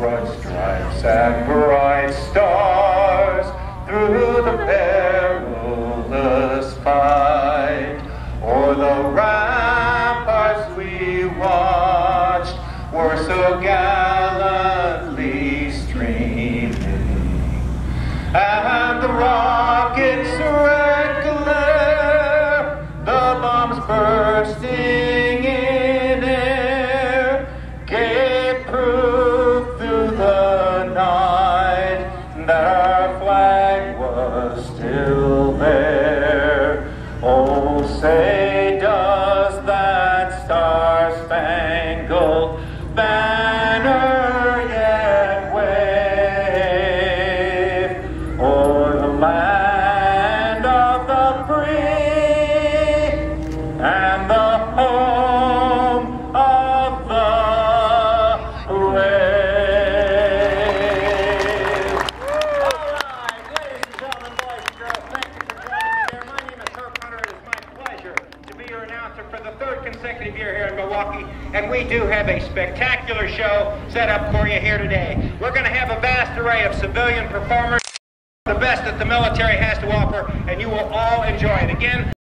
broad stripes and bright stars through the perilous fight. O'er the ramparts we watched were so gallantly streaming, and the rockets' red glare, the bombs bursting in air, gave proof through the night that our flag was still there. Oh, say does that star-spangled banner yet wave o'er the land of the free and the home of the brave? All right, ladies and gentlemen, boys and girls, thank you for joining me there. My name is Herb Hunter. It is my pleasure to be your announcer for the third consecutive year here in Milwaukee, and we do have a spectacular show set up for you here today. We're going to have a vast array of civilian performers, the best that the military has to offer, and you will all enjoy it. Again,